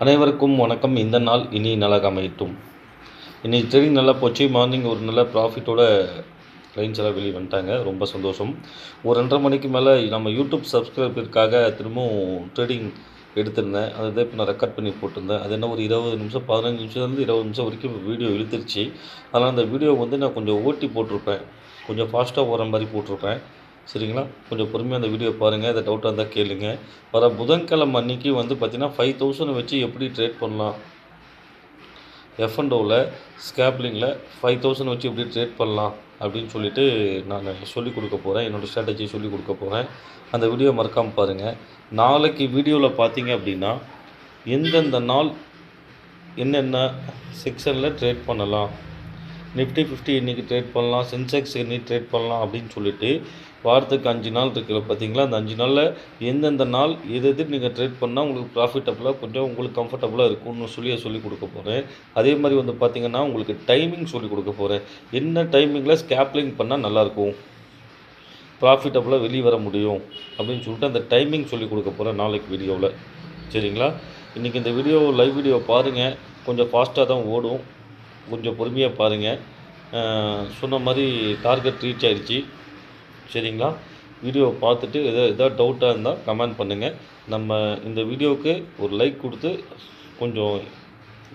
அனைவருக்கும் வணக்கம். இந்த நாள் இனி நல்லாக அமையட்டும். இன்றைக்கி ட்ரேடிங் நல்லா போச்சு. மார்னிங் ஒரு நல்ல ப்ராஃபிட்டோட கிளைண்ட்ஸ் எல்லாம் வெளியே வந்துட்டாங்க. ரொம்ப சந்தோஷம். ஒரு 2:30 மணிக்கு மேலே நம்ம யூடியூப் சப்ஸ்கிரைபருக்காக திரும்பவும் ட்ரேடிங் எடுத்திருந்தேன். அதை தான் இப்போ நான் ரெக்கார்ட் பண்ணி போட்டிருந்தேன். அது என்ன ஒரு 20 நிமிஷம் 15 நிமிஷத்துலேருந்து 20 நிமிஷம் வரைக்கும் வீடியோ இழுத்துருச்சு. அதனால் அந்த வீடியோ நான் கொஞ்சம் ஓட்டி போட்டிருப்பேன். கொஞ்சம் ஃபாஸ்ட்டாக ஓடுற மாதிரி போட்டிருப்பேன். சரிங்களா? கொஞ்சம் பொறுமையாக அந்த வீடியோ பாருங்கள். எதாவது டவுட்டாக இருந்தால் கேளுங்க. வர புதன்கிழமை அன்றைக்கி பார்த்தீங்கன்னா 5000 வச்சு எப்படி ட்ரேட் பண்ணலாம், F&Oவில் ஸ்கேப்லிங்கில் 5000 வச்சு எப்படி ட்ரேட் பண்ணலாம் அப்படின்னு சொல்லிட்டு நான் சொல்லிக் கொடுக்க போகிறேன். என்னோடய ஸ்ட்ராட்டஜி சொல்லிக் கொடுக்க போகிறேன். அந்த வீடியோ மறக்காமல் பாருங்கள். நாளைக்கு வீடியோவில் பார்த்தீங்க அப்படின்னா எந்தெந்த நாள் என்னென்ன செக்ஷனில் ட்ரேட் பண்ணலாம், நிஃப்டி 50 இன்றைக்கி ட்ரேட் பண்ணலாம், சென்செக்ஸ் இன்றைக்கி ட்ரேட் பண்ணலாம் அப்படின்னு சொல்லிட்டு வாரத்துக்கு 5 நாள் இருக்கிற பார்த்தீங்களா, அந்த 5 நாளில் எந்தெந்த நாள் எது நீங்கள் ட்ரேட் பண்ணால் உங்களுக்கு ப்ராஃபிட்டபுளாக கொஞ்சம் உங்களுக்கு கம்ஃபர்டபுளாக இருக்கும்னு சொல்லிக் கொடுக்க போகிறேன். அதே மாதிரி பார்த்திங்கன்னா உங்களுக்கு டைமிங் சொல்லிக் கொடுக்க போகிறேன். என்ன டைமிங்கில் ஸ்கேப்லிங் பண்ணால் நல்லாயிருக்கும், ப்ராஃபிட்டபுளாக வெளியே வர முடியும் அப்படின்னு சொல்லிட்டு அந்த டைமிங் சொல்லிக் கொடுக்க போகிறேன் நாளைக்கு வீடியோவில். சரிங்களா? இன்றைக்கி இந்த லைவ் வீடியோ பாருங்கள். கொஞ்சம் ஃபாஸ்ட்டாக தான் ஓடும். கொஞ்சம் பொறுமையாக பாருங்கள். சொன்ன மாதிரி டார்கெட் ரீச் ஆகிடுச்சு. சரிங்களா? வீடியோவை பார்த்துட்டு எதாவது டவுட்டாக இருந்தால் கமெண்ட் பண்ணுங்கள். நம்ம இந்த வீடியோவுக்கு ஒரு லைக் கொடுத்து கொஞ்சம்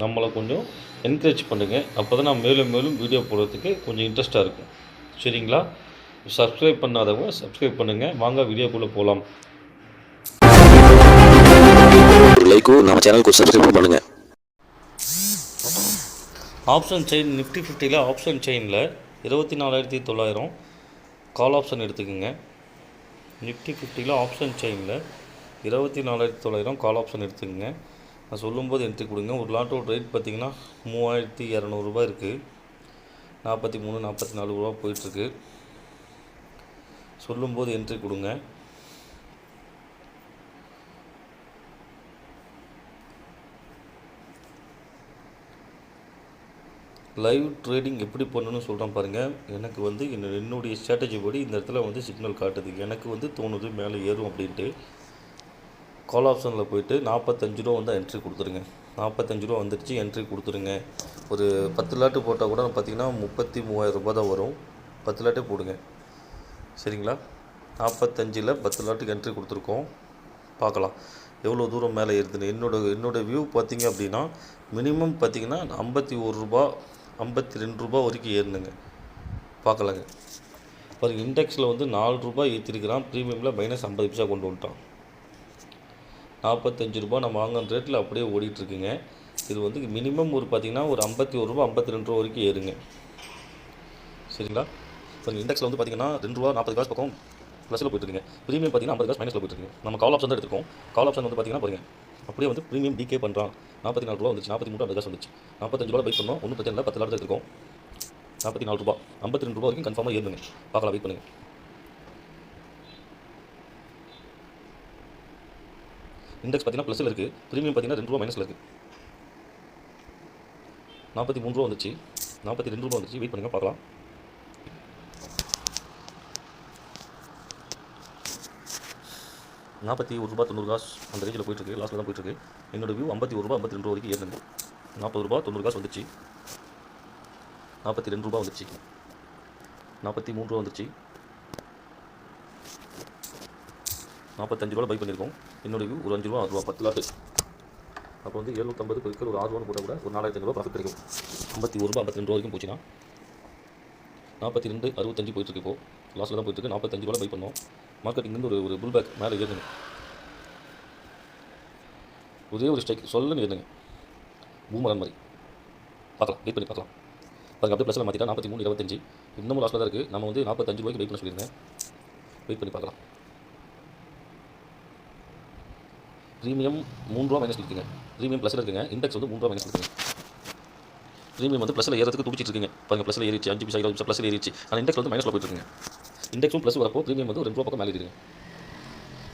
நம்மளை கொஞ்சம் என்கரேஜ் பண்ணுங்கள். அப்போ தான் நான் மேலும் மேலும் வீடியோ போடுறதுக்கு கொஞ்சம் இன்ட்ரெஸ்ட்டாக இருக்கும். சரிங்களா? சப்ஸ்கிரைப் பண்ணாதவங்க சப்ஸ்கிரைப் பண்ணுங்கள். வாங்க வீடியோக்குள்ளே போகலாம். ஒரு லைக்கும் நம்ம சேனலுக்கு சப்ஸ்கிரைப் பண்ணுங்கள். ஆப்ஷன் செயின் நிஃப்டி 50ல் ஆப்ஷன் செயினில் 24,900 கால் ஆப்ஷன் எடுத்துக்கோங்க. நிஃப்டி 50ல் ஆப்ஷன் செயினில் 24,900 கால் ஆப்ஷன் எடுத்துக்கோங்க. நான் சொல்லும்போது என்ட்ரி கொடுங்க. ஒரு லாட்டோட ரேட் பார்த்திங்கன்னா 3,200 ரூபா இருக்குது. 43 44 ரூபா போயிட்டுருக்கு. சொல்லும்போது என்ட்ரி கொடுங்க. லைவ் ட்ரேடிங் எப்படி பண்ணணும்னு சொல்கிறேன் பாருங்கள். எனக்கு என்னுடைய ஸ்ட்ராட்டஜி படி இந்த இடத்துல சிக்னல் காட்டுது. எனக்கு தோணுது மேலே ஏறும் அப்படின்ட்டு. கால் ஆப்ஷனில் போய்ட்டு 45 ரூபா என்ட்ரி கொடுத்துருங்க. 45 ரூபா வந்துடுச்சு, என்ட்ரி கொடுத்துருங்க. ஒரு 10 லாட்டு போட்டால் கூட பார்த்திங்கன்னா 33,000 ரூபா தான் வரும். 10 லாட்டே போடுங்க. சரிங்களா? 45ல் 10 லாட்டுக்கு என்ட்ரி கொடுத்துருக்கோம். பார்க்கலாம் எவ்வளோ தூரம் மேலே ஏறுதுன்னு. என்னோடய வியூ பார்த்திங்க அப்படின்னா மினிமம் பார்த்திங்கன்னா 51 ரூபா 52 ரூபா வரைக்கும் ஏறணுங்க. பார்க்கலாங்க. பாருங்கள், இண்டெக்ஸில் 4 ரூபா ஏற்றிருக்கிறான். ப்ரீமியமில் -50 பைசா கொண்டு வந்துட்டான். 45 ரூபா நம்ம வாங்கின ரேட்டில் அப்படியே ஓடிட்டுருக்குங்க. இது மினிமம் பார்த்திங்கன்னா ஒரு 51 ரூபா 52 ரூபா வரைக்கும் ஏறுங்க. சரிங்களா? பாருங்கள், இண்டெக்ஸில் பார்த்திங்கன்னா 2 ரூபா 40 காசு பக்கம் ப்ளஸில் போய்ட்டுருக்குங்க. ப்ரீமியம் பார்த்திங்கன்னா 50 காசு மைனஸில் போய்ட்டுருக்குங்க. நம்ம கால் ஆப்ஷன் தான் எடுத்துருக்கோம். கால் ஆப்ஷன் பார்த்திங்கன்னா பாருங்கள், அப்படியே ப்ரீமியம் டிகே பண்ணுறான். 44 ரூபா வந்துச்சு, 43 50 காசு வந்துச்சு. 45 ரூபா பை பண்ணோம், ஒன்றும் பிரச்சனை இல்லை. 10 லாட் எடுத்துருக்கோம். 44 ரூபா 52 ரூபா வரைக்கும் கன்ஃபார்மாக ஏறுங்க. பார்க்கலாம், வெயிட் பண்ணுங்கள். இண்டெக்ஸ் பார்த்தீங்கன்னா ப்ளஸில் இருக்குது. ப்ரீமியம் பார்த்தீங்கன்னா 2 ரூபா மைனஸில் இருக்குது. 43 ரூபா வந்துச்சு, 42 ரூபா வந்துச்சு. வெயிட் பண்ணுங்கள், பார்க்கலாம். ₹41 90 காசு அந்த ரேஞ்சில் போயிட்டுருக்கு. லாஸ்ட்டில் தான் போயிட்டுருக்கு. என்னோடய வியூ 51 ரூபா 52 ரூபா வரைக்கும் ஏறுங்க. 40 ரூபா 90 காசு வந்துச்சு. 42 ரூபா வந்துச்சு. 43 ரூபா வந்துச்சு. 45 ரூபா பை பண்ணியிருக்கோம். என்னோடய வியூ ஒரு 5 ரூபா 6 ரூபா 10 லாட்டு. அப்போ 750 பெருக்கள் ஒரு 6 ரூபான்னு போட்டால் கூட ஒரு 4,500 ரூபா ப்ராஃபிட் கிடைக்கும். 51 ரூபா 52 ரூபா வரைக்கும் போச்சுன்னா 42 65 போயிட்டுருக்கு. இப்போது லாஸ்ட்டில் தான் போயிட்டுருக்கு. 45 ரூபா பை பண்ணோம். மார்க்கெட்டிங் ஒரு புல் பேக் மேலே ஏறுங்க. ஒரே ஒரு ஸ்ட்ரைக் சொல்லுன்னு ஏறுங்க. பூமரன் மாதிரி பார்க்கலாம், வெயிட் பண்ணி பார்க்கலாம். பாருங்கள், அப்படியே ப்ளஸில் மாற்றிட்டா 43 25 இன்னமும் லாஸ்ட்டில் தான் இருக்குது. நம்ம 45 ரூபாய்க்கு வெயிட் பண்ண சொல்லியிருந்தேன். வெயிட் பண்ணி பார்க்கலாம். ப்ரீமியம் 3 ரூபா மைனஸ் இருக்குங்க. ப்ரீமியம் ப்ளஸில் இருக்குங்க. இண்டெக்ஸ் 3 ரூபா மைனஸ் இருக்குங்க. ப்ரீமியம் ப்ளஸில் ஏறதுக்கு துடிச்சிட்டு இருக்குங்க. பாருங்கள், ப்ளஸில் ஏறிச்சு 5 பைசா 20 பைசா ப்ளஸில் ஏறிச்சு. ஆனால் இண்டெக்ஸ் மைனஸில் போயிட்டு இருக்குங்க. இண்டெக்ஸும் ப்ளஸ் வரப்போ ப்ரீமியம் 2 ரூபா பக்கம் மேலே இருக்குங்க.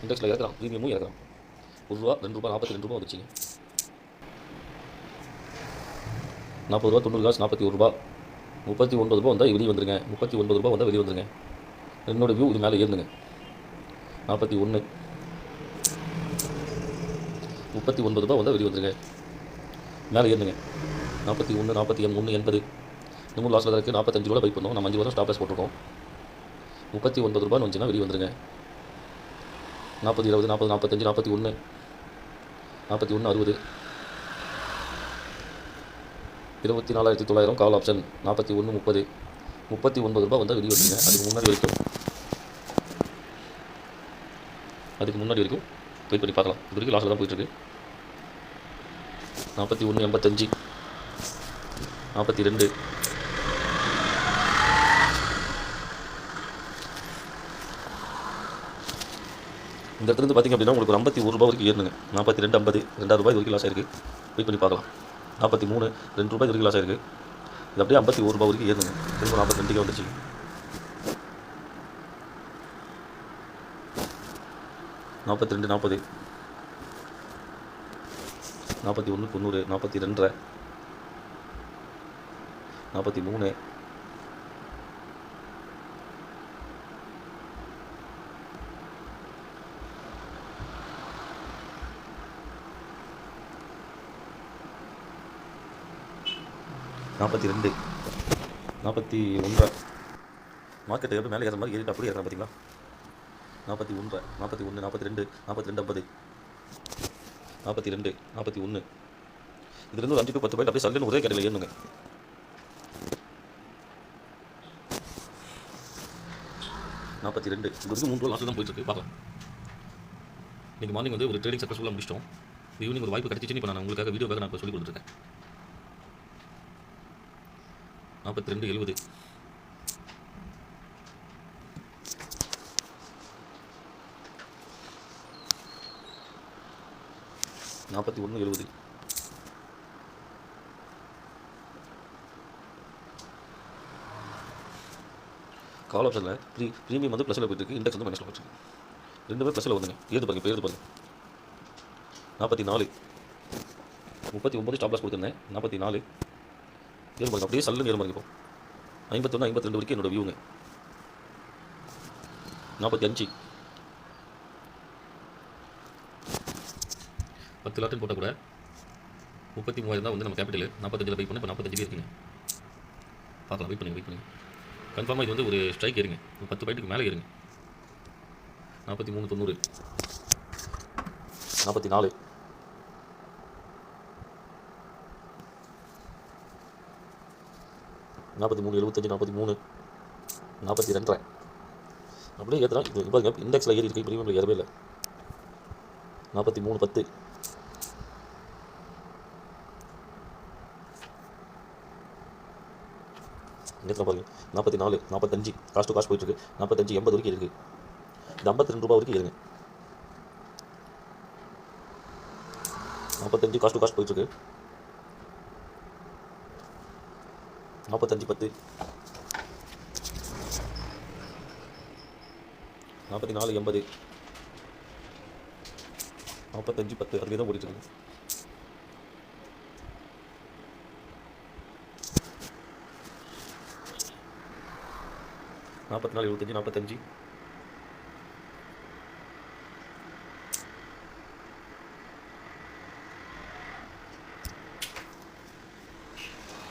இண்டெக்ஸில் இறக்கலாம், ப்ரீமியமும் இறக்கலாம். 1 ரூபா 2 ரூபா 42 ரூபா வந்துச்சுங்க. 40 ரூபா 90 காசு 41 ரூபா 39 ரூபா வந்தால் வெளியே வந்துருங்க. 39 ரூபா வந்தால் வெளியே வந்துருங்க. என்னோடய வியூ இது மேலே ஏறுங்க. 41 39 ரூபா வந்தால் வெளியே வந்துருங்க. மேலே ஏறுங்க. 41, 41, 80 இன்னமும் லாஸில் தான் இருக்குது. 45 ரூபா பை பண்ணோம். நம்ம 5 ரூபா ஸ்டாப் லாஸ் போட்டிருக்கோம். 39 ரூபான்னு வந்துச்சுன்னா வெளியே வந்துருங்க. 40, 20, 40, 45, 41, 41, 60, 24,900 கால் ஆப்ஷன். 41, 30, 39 ரூபா வந்தால் வெளியே வந்துருங்க. அதுக்கு முன்னாடி வரைக்கும் வெயிட் பண்ணி பார்க்கலாம். இது வரைக்கும் லாஸில் தான் போயிட்டுருக்கு. 41, 85, 42, இந்த இடத்துலேருந்து பார்த்திங்க அப்படின்னா உங்களுக்கு ஒரு 51 ரூபா வரைக்கும் ஏறணுங்க. 42, 50, 2 ரூபாய் இது வரைக்கும் லாஸ் ஆயிருக்கு. வெயிட் பண்ணி பார்க்கலாம். 43, 2 ரூபாய் இது வரைக்கும் லாஸ் ஆயிருக்கு. இது அப்படியே 51 ரூபா வரைக்கும் ஏறணுங்க. திரும்ப 42 வந்துச்சு. 42, 40, 41, 90, 42, 43, 42, 41. மார்க்கெட் எப்படி மேலே ஏற மாதிரி ஏறிட்டு அப்படியே ஏறலாம் பார்த்தீங்களா? 41, 41, 42, 42, 50, 42, 41. இதுலேருந்து ஒரு 5 to 10 பாயிண்ட் அப்படியே சல்லுன்னு ஒரே கடையில் ஏறணுங்க. 42 இது வரைக்கும் 3 ரூபா லாஸில் தான் போயிட்டுருக்கு. பார்க்கலாம். இன்றைக்கி மார்னிங் வந்து ஒரு ட்ரேடிங் சக்ஸஸ்ஃபுல்லாக முடிச்சிட்டோம். ஈவினிங் ஒரு வாய்ப்பு கிடைச்சிச்சுன்னு இப்போ நான் உங்களுக்காக வீடியோக்காக நான் இப்போ சொல்லி கொடுத்துருக்கேன். 42, 70, 41, 70, கால் ஆப்ஷனில் ப்ரீமியம் வந்து ப்ளஸில் போயிட்டுருக்கு. இண்டெக்ஸ் வந்து மைனஸில் போயிட்டுருக்கு. ரெண்டுமே ப்ளஸில் வந்துங்க. ஏது பாருங்க, இப்போ ஏது பாருங்க. 44, 39 ஸ்டாப் லாஸ் கொடுத்துருந்தேன். 44 ஏறு பாருங்க, அப்படியே சல்லுன்னு ஏறு பாருங்க. இப்போ 51, 52 வரைக்கும் என்னோட வியூங்க. 45 10 லாட்டன் போட்டால் கூட 33,000 தான் வந்து நம்ம கேபிட்டல். 45 பை பண்ணி இப்போ 45 இருக்குங்க. பார்க்கலாம். வெயிட் பண்ணுங்க. கன்ஃபார்மாக இது வந்து ஒரு ஸ்ட்ரைக் ஏறுங்க. ஒரு 10 பாயிண்ட்டுக்கு மேலே ஏறுங்க. 43, 90, 44, 43, 75, 43, 42. அப்படியே ஏற்றுறோம். இது பாருங்க, இண்டெக்ஸில் ஏறி இருக்கு. ப்ரீமியமில் ஏறவே இல்லை. 43, 10, 44, 45 காஸ்ட் டு காஸ்ட் போயிட்டுருக்கு. 45, 80 வரைக்கும் இருக்குது. இது 52 ரூபா வரைக்கும் ஏறுங்க. 45 காஸ்ட் டு காஸ்ட் போயிட்டுருக்கு. 45, 10, 44, 80, 45, 10 அதுவே தான் ஓடிட்டுருக்கு. 44, 75,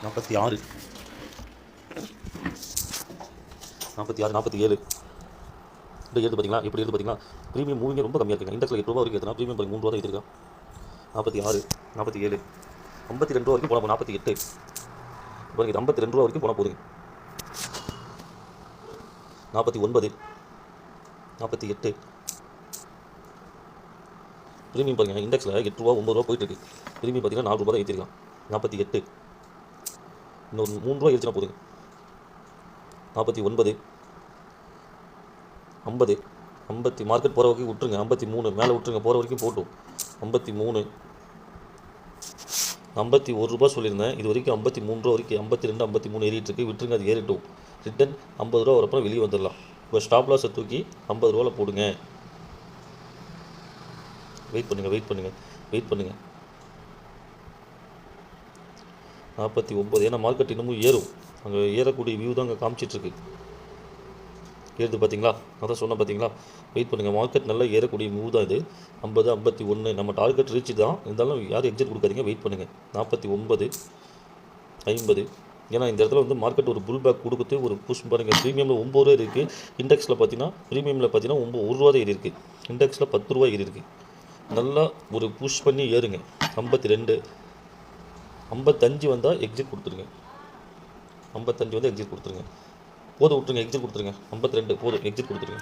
45, 46, 47, இப்படி ஏறுது பார்த்தீங்களா? எப்படி ஏறுது பார்த்தீங்களா? ப்ரீமியம் மூவிங்கே ரொம்ப கம்மியாக இருக்குங்க. இண்டெக்ஸில் 8 ரூபா வரைக்கும் ஏற்றினா ப்ரீமியம் 3 ரூபா தான் ஏற்றிருக்கா. 46, 47, 52 ரூபா வரைக்கும் போனால் 48 பாருங்க. இது 52 ரூபா வரைக்கும் போனால் போதுங்க. 49, 48 ப்ரீமியம் பாருங்க. இண்டெக்ஸில் 8 ரூபா 9 ரூபா போயிட்டு இருக்கு. ப்ரீமியம் பார்த்தீங்கன்னா 4 ரூபா தான் ஏற்றிருக்கான். 48 இன்னொரு 3 ரூபா ஏற்றினா போதுங்க. 49, 50, 50 மார்க்கெட் போகிற வரைக்கும் விட்டுருங்க. 53 மேலே விட்டுருங்க, போகிற வரைக்கும் போட்டும். 53, 51 ரூபா சொல்லியிருந்தேன். இது வரைக்கும் 53 ரூபா வரைக்கும் 52, 53 ஏறிட்டுருக்கு. விட்டுருங்க, அது ஏறிட்டும். ரிட்டன் 50 ரூபா வரப்பறம் வெளியே வந்துடலாம். இப்போ ஸ்டாப் லாஸை தூக்கி 50 ரூபாவில் போடுங்க. வெயிட் பண்ணுங்கள். 49 ஏன்னா மார்க்கெட் இன்னமும் ஏறும். அங்கே ஏறக்கூடிய வியூ தான் அங்கே காமிச்சிட்ருக்கு. ஏறுது பார்த்தீங்களா? அதான் சொன்னேன் பார்த்தீங்களா? வெயிட் பண்ணுங்கள். மார்க்கெட் நல்லா ஏறக்கூடிய மூவ் தான் இது. 50, 51 நம்ம டார்கெட் ரீச் தான். இருந்தாலும் யாரும் எக்ஸிட் கொடுக்காதீங்க. வெயிட் பண்ணுங்கள். 49, 50. ஏன்னா இந்த இடத்துல வந்து மார்க்கெட் ஒரு புல் பேக் கொடுக்குது, ஒரு புஷ் பாருங்கள். ப்ரீமியமில் 9 ரூபா இருக்குது. இண்டெக்ஸில் பார்த்தீங்கன்னா ப்ரீமியமில் பார்த்தீங்கன்னா 1 ரூபா தான் ஏறி இருக்குது. இண்டெக்ஸில் 10 ரூபா ஏறி இருக்குது. நல்லா ஒரு புஷ் பண்ணி ஏறுங்க. 52, 55 வந்தால் எக்ஸிட் கொடுத்துருங்க. 55 வந்து எக்ஸிட் கொடுத்துருங்க. போதும் விட்டுருங்க, எக்ஸிட் கொடுத்துருங்க. 52 போதும், எக்ஸிட் கொடுத்துருங்க.